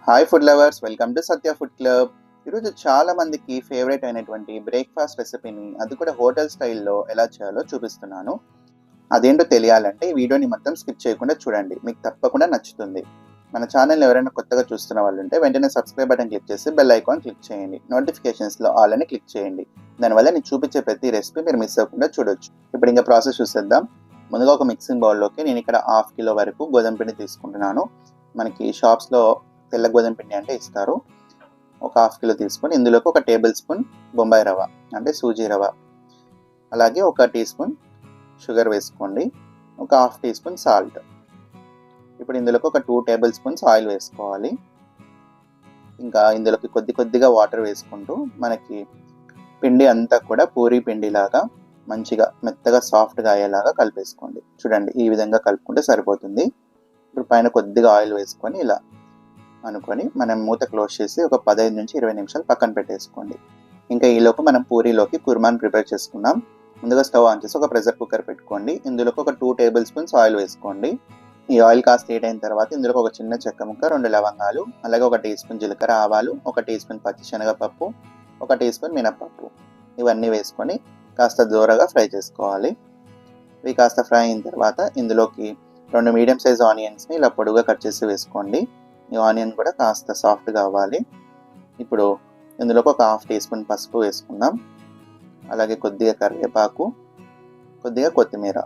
Hi food lovers, welcome to Satya food club. ఈరోజు చాలా మందికి ఫేవరెట్ అయినటువంటి బ్రేక్ఫాస్ట్ రెసిపీని, అది కూడా హోటల్ స్టైల్లో ఎలా చేయాలో చూపిస్తున్నాను. అదేంటో తెలియాలంటే ఈ వీడియోని మొత్తం స్కిప్ చేయకుండా చూడండి, మీకు తప్పకుండా నచ్చుతుంది. మన ఛానల్ ఎవరైనా కొత్తగా చూస్తున్న వాళ్ళు ఉంటే వెంటనే సబ్స్క్రైబ్ బటన్ క్లిక్ చేసి బెల్ ఐకాన్ క్లిక్ చేయండి. నోటిఫికేషన్స్లో ఆల్ అని క్లిక్ చేయండి. దానివల్ల నేను చూపించే ప్రతి రెసిపీ మీరు మిస్ అవ్వకుండా చూడొచ్చు. ఇప్పుడు ఇంకా ప్రాసెస్ చూసేద్దాం. ముందుగా ఒక మిక్సింగ్ బౌల్లోకి నేను ఇక్కడ 1/2 కిలో వరకు గోధుమ పిండి తీసుకుంటున్నాను. మనకి షాప్స్లో తెల్ల గోధుమ పిండి అంటే ఇస్తారు. ఒక 1/2 కిలో తీసుకొని ఇందులోకి 1 టేబుల్ స్పూన్ బొంబాయి రవ్వ అంటే సూజీ రవ్వ, అలాగే 1 టీ స్పూన్ షుగర్ వేసుకోండి, ఒక 1/2 టీ స్పూన్ సాల్ట్. ఇప్పుడు ఇందులోకి ఒక 2 టేబుల్ స్పూన్స్ ఆయిల్ వేసుకోవాలి. ఇంకా ఇందులోకి కొద్దిగా వాటర్ వేసుకుంటూ మనకి పిండి అంతా కూడా పూరీ పిండిలాగా మంచిగా మెత్తగా సాఫ్ట్గా అయ్యేలాగా కలిపేసుకోండి. చూడండి, ఈ విధంగా కలుపుకుంటే సరిపోతుంది. ఇప్పుడు పైన కొద్దిగా ఆయిల్ వేసుకొని ఇలా అనుకొని మనం మూత క్లోజ్ చేసి ఒక 15 నుంచి 20 నిమిషాలు పక్కన పెట్టేసుకోండి. ఇంకా ఈలోపు మనం పూరీలోకి కుర్మాని ప్రిపేర్ చేసుకుందాం. ముందుగా స్టవ్ ఆన్ చేసి ఒక ప్రెషర్ కుక్కర్ పెట్టుకోండి. ఇందులోకి ఒక 2 టేబుల్ స్పూన్స్ ఆయిల్ వేసుకోండి. ఈ ఆయిల్ కాస్త హీట్ అయిన తర్వాత ఇందులోకి ఒక చిన్న చెక్క ముక్క, 2 లవంగాలు, అలాగే 1 టీ స్పూన్ జీలకర్ర ఆవాలు, 1 టీ స్పూన్ పచ్చిశనగపప్పు, 1 టీ స్పూన్ మినపప్పు, ఇవన్నీ వేసుకొని కాస్త దూరగా ఫ్రై చేసుకోవాలి. ఇవి కాస్త ఫ్రై అయిన తర్వాత ఇందులోకి 2 మీడియం సైజ్ ఆనియన్స్ని ఇలా పొడుగా కట్ చేసి వేసుకోండి. ఈ ఆనియన్ కూడా కాస్త సాఫ్ట్గా అవ్వాలి. ఇప్పుడు ఇందులోకి ఒక 1/2 టీ స్పూన్ పసుపు వేసుకుందాం, అలాగే కొద్దిగా కరివేపాకు, కొద్దిగా కొత్తిమీర.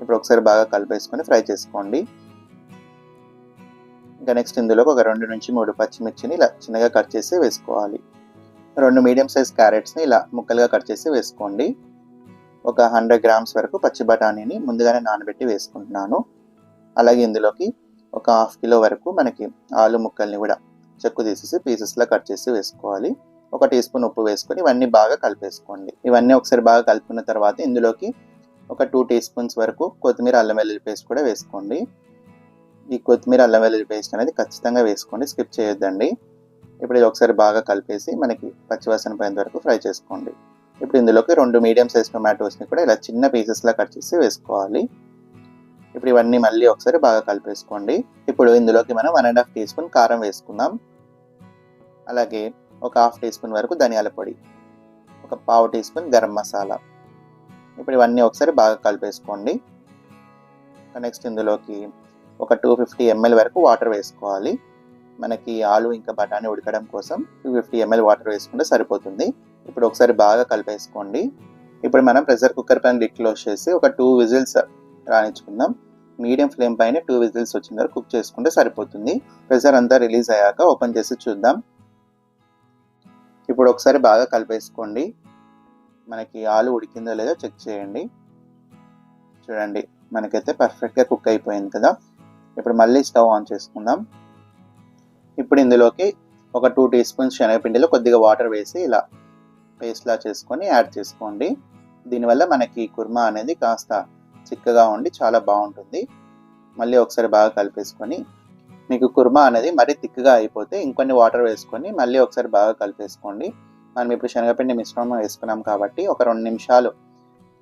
ఇప్పుడు ఒకసారి బాగా కలిపేసుకొని ఫ్రై చేసుకోండి. ఇంకా నెక్స్ట్ ఇందులోకి ఒక 2 నుంచి 3 పచ్చిమిర్చిని ఇలా చిన్నగా కట్ చేసి వేసుకోవాలి. 2 మీడియం సైజ్ క్యారెట్స్ని ఇలా ముక్కలుగా కట్ చేసి వేసుకోండి. ఒక 100 గ్రామ్స్ వరకు పచ్చి బఠానీని ముందుగానే నానబెట్టి వేసుకుంటున్నాను. అలాగే ఇందులోకి ఒక 1/2 కిలో వరకు మనకి ఆలు ముక్కల్ని కూడా చెక్కు తీసేసి పీసెస్లా కట్ చేసి వేసుకోవాలి. 1 టీ స్పూన్ ఉప్పు వేసుకొని ఇవన్నీ బాగా కలిపేసుకోండి. ఇవన్నీ ఒకసారి బాగా కలుపుకున్న తర్వాత ఇందులోకి ఒక 2 టీ స్పూన్స్ వరకు కొత్తిమీర అల్లం వెల్లుల్లి పేస్ట్ కూడా వేసుకోండి. ఈ కొత్తిమీర అల్లం వెల్లుల్లి పేస్ట్ అనేది ఖచ్చితంగా వేసుకోండి, స్కిప్ చేయొద్దండి. ఇప్పుడు ఇది ఒకసారి బాగా కలిపేసి మనకి పచ్చివాసన పోయేంత వరకు ఫ్రై చేసుకోండి. ఇప్పుడు ఇందులోకి 2 మీడియం సైజ్ టొమాటోస్ని కూడా ఇలా చిన్న పీసెస్లా కట్ చేసి వేసుకోవాలి. ఇప్పుడు ఇవన్నీ మళ్ళీ ఒకసారి బాగా కలిపేసుకోండి. ఇప్పుడు ఇందులోకి మనం 1.5 టీ స్పూన్ కారం వేసుకుందాం, అలాగే ఒక 1/2 టీ స్పూన్ వరకు ధనియాల పొడి, ఒక 1/4 టీ స్పూన్ గరం మసాలా. ఇప్పుడు ఇవన్నీ ఒకసారి బాగా కలిపేసుకోండి. నెక్స్ట్ ఇందులోకి ఒక 250 ml వరకు వాటర్ వేసుకోవాలి. మనకి ఆలు ఇంకా బఠానీ ఉడకడం కోసం 250 ml వాటర్ వేసుకుంటే సరిపోతుంది. ఇప్పుడు ఒకసారి బాగా కలిపేసుకోండి. ఇప్పుడు మనం ప్రెషర్ కుక్కర్ పైన లిడ్ క్లోజ్ చేసి ఒక 2 విజిల్స్ రానిచ్చుకుందాం. మీడియం ఫ్లేమ్ పైన 2 విజిల్స్ వచ్చిన వరకు కుక్ చేసుకుంటే సరిపోతుంది. ప్రెషర్ అంతా రిలీజ్ అయ్యాక ఓపెన్ చేసి చూద్దాం. ఇప్పుడు ఒకసారి బాగా కలిపేసుకోండి. మనకి ఆలు ఉడికిందో లేదో చెక్ చేయండి. చూడండి, మనకైతే పర్ఫెక్ట్గా కుక్ అయిపోయింది కదా. ఇప్పుడు మళ్ళీ స్టవ్ ఆన్ చేసుకుందాం. ఇప్పుడు ఇందులోకి ఒక 2 టీ స్పూన్స్ శనగపిండిలో కొద్దిగా వాటర్ వేసి ఇలా పేస్ట్లా చేసుకొని యాడ్ చేసుకోండి. దీనివల్ల మనకి కుర్మా అనేది కాస్త చిక్కగా ఉండి చాలా బాగుంటుంది. మళ్ళీ ఒకసారి బాగా కలిపేసుకొని, మీకు కుర్మా అనేది మరీ థిక్గా అయిపోతే ఇంకొన్ని వాటర్ వేసుకొని మళ్ళీ ఒకసారి బాగా కలిపేసుకోండి. మనం ఇప్పుడు శనగపిండి మిశ్రమం వేసుకున్నాం కాబట్టి ఒక 2 నిమిషాలు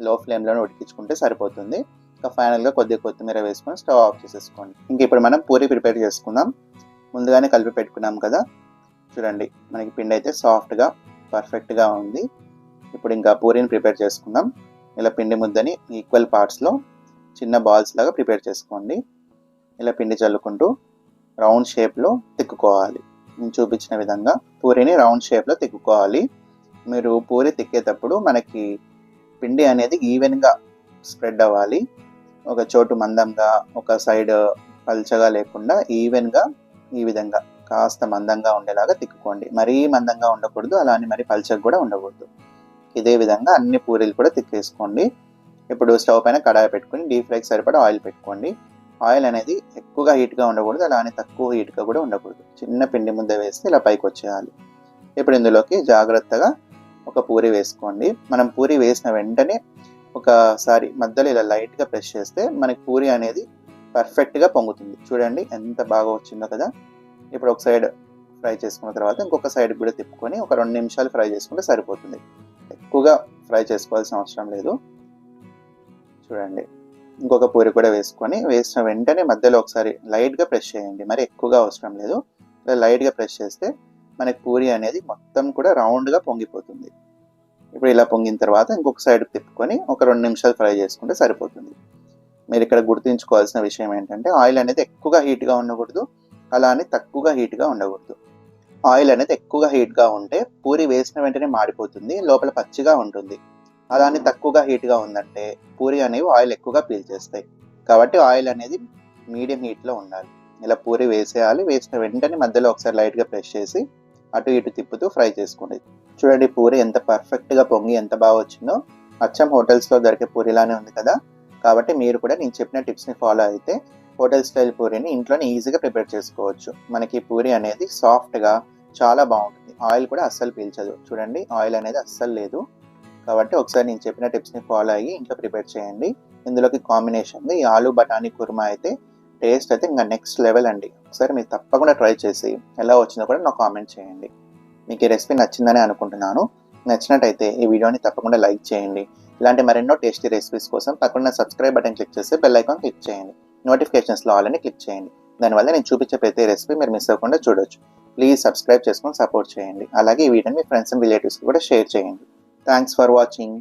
లో ఫ్లేమ్లోనే ఉడికించుకుంటే సరిపోతుంది. ఇంకా ఫైనల్గా కొద్దిగా కొత్తిమీర వేసుకొని స్టవ్ ఆఫ్ చేసేసుకోండి. ఇంక ఇప్పుడు మనం పూరి ప్రిపేర్ చేసుకుందాం. ముందుగానే కలిపి పెట్టుకున్నాం కదా. చూడండి, మనకి పిండి అయితే సాఫ్ట్గా పర్ఫెక్ట్గా ఉంది. ఇప్పుడు ఇంకా పూరీని ప్రిపేర్ చేసుకుందాం. ఇలా పిండి ముద్దని ఈక్వల్ పార్ట్స్లో చిన్న బాల్స్ లాగా ప్రిపేర్ చేసుకోండి. ఇలా పిండి చల్లుకుంటూ రౌండ్ షేప్లో తిక్కుకోవాలి. నేను చూపించిన విధంగా పూరీని రౌండ్ షేప్లో తిక్కుకోవాలి. మీరు పూరి తిక్కేటప్పుడు మనకి పిండి అనేది ఈవెన్గా స్ప్రెడ్ అవ్వాలి. ఒక చోటు మందంగా, ఒక సైడ్ పల్చగా లేకుండా ఈవెన్గా ఈ విధంగా కాస్త మందంగా ఉండేలాగా తిక్కుకోండి. మరీ మందంగా ఉండకూడదు, అలానే మరీ పల్చగా కూడా ఉండకూడదు. ఇదే విధంగా అన్ని పూరీలు కూడా తిక్కేసుకోండి. ఇప్పుడు స్టవ్ పైన కడాయి పెట్టుకొని డీప్ ఫ్రైకి సరిపడా ఆయిల్ పెట్టుకోండి. ఆయిల్ అనేది ఎక్కువగా హీట్గా ఉండకూడదు, అలానే తక్కువ హీట్గా కూడా ఉండకూడదు. చిన్న పిండి ముద్ద వేస్తే ఇలా పైకి వచ్చేయాలి. ఇప్పుడు ఇందులోకి జాగ్రత్తగా ఒక పూరి వేసుకోండి. మనం పూరి వేసిన వెంటనే ఒకసారి మధ్యలో ఇలా లైట్గా ప్రెస్ చేస్తే మనకి పూరి అనేది పర్ఫెక్ట్గా పొంగుతుంది. చూడండి ఎంత బాగా వచ్చిందో కదా. ఇప్పుడు ఒక సైడ్ ఫ్రై చేసుకున్న తర్వాత ఇంకొక సైడ్ కూడా తిప్పుకొని ఒక 2 నిమిషాలు ఫ్రై చేసుకుంటే సరిపోతుంది. ఎక్కువగా ఫ్రై చేసుకోవాల్సిన అవసరం లేదు. చూడండి, ఇంకొక పూరి కూడా వేసుకొని వేసిన వెంటనే మధ్యలో ఒకసారి లైట్గా ప్రెస్ చేయండి, మరి ఎక్కువగా అవసరం లేదు. ఇలా లైట్గా ప్రెస్ చేస్తే మనకి పూరి అనేది మొత్తం కూడా రౌండ్గా పొంగిపోతుంది. ఇప్పుడు ఇలా పొంగిన తర్వాత ఇంకొక సైడ్ తిప్పుకొని ఒక 2 నిమిషాలు ఫ్రై చేసుకుంటే సరిపోతుంది. మీరు ఇక్కడ గుర్తుంచుకోవాల్సిన విషయం ఏంటంటే ఆయిల్ అనేది ఎక్కువగా హీట్గా ఉండకూడదు, అలా అని తక్కువగా హీట్గా ఉండకూడదు. ఆయిల్ అనేది ఎక్కువగా హీట్గా ఉంటే పూరి వేసిన వెంటనే మాడిపోతుంది, లోపల పచ్చిగా ఉంటుంది. అలా అని తక్కువగా హీట్గా ఉందంటే పూరి అనేవి ఆయిల్ ఎక్కువగా పీల్చేస్తాయి. కాబట్టి ఆయిల్ అనేది మీడియం హీట్లో ఉండాలి. ఇలా పూరి వేసేయాలి. వేసిన వెంటనే మధ్యలో ఒకసారి లైట్గా ప్రెస్ చేసి అటు ఇటు తిప్పుతూ ఫ్రై చేసుకోండి. చూడండి పూరి ఎంత పర్ఫెక్ట్గా పొంగి ఎంత బాగా వచ్చిందో. అచ్చం హోటల్స్లో దొరికే పూరిలానే ఉంది కదా. కాబట్టి మీరు కూడా నేను చెప్పిన టిప్స్ని ఫాలో అయితే హోటల్ స్టైల్ పూరిని ఇంట్లోనే ఈజీగా ప్రిపేర్ చేసుకోవచ్చు. మనకి పూరి అనేది సాఫ్ట్గా చాలా బాగుంటుంది. ఆయిల్ కూడా అస్సలు పీల్చదు. చూడండి ఆయిల్ అనేది అస్సలు లేదు. కాబట్టి ఒకసారి నేను చెప్పిన టిప్స్ని ఫాలో అయ్యి ఇంట్లో ప్రిపేర్ చేయండి. ఇందులోకి కాంబినేషన్ ఈ ఆలూ బఠానీ కుర్మా అయితే టేస్ట్ అయితే ఇంకా నెక్స్ట్ లెవెల్ అండి. ఒకసారి మీరు తప్పకుండా ట్రై చేసి ఎలా వచ్చిందో కూడా నాకు కామెంట్ చేయండి. మీకు ఈ రెసిపీ నచ్చిందని అనుకుంటున్నాను. నచ్చినట్టయితే ఈ వీడియోని తప్పకుండా లైక్ చేయండి. ఇలాంటి మరెన్నో టేస్టీ రెసిపీస్ కోసం పక్కన సబ్స్క్రైబ్ బటన్ క్లిక్ చేసి బెల్ ఐకాన్ క్లిక్ చేయండి. నోటిఫికేషన్స్లో ఆల్ అని క్లిక్ చేయండి. దానివల్ల నేను చూపించే ప్రతి రెసిపీ మీరు మిస్ అవ్వకుండా చూడొచ్చు. ప్లీజ్ సబ్స్క్రైబ్ చేసుకొని సపోర్ట్ చేయండి. అలాగే ఈ వీడియోని మీ ఫ్రెండ్స్ అండ్ రిలేటివ్స్కి కూడా షేర్ చేయండి. Thanks for watching.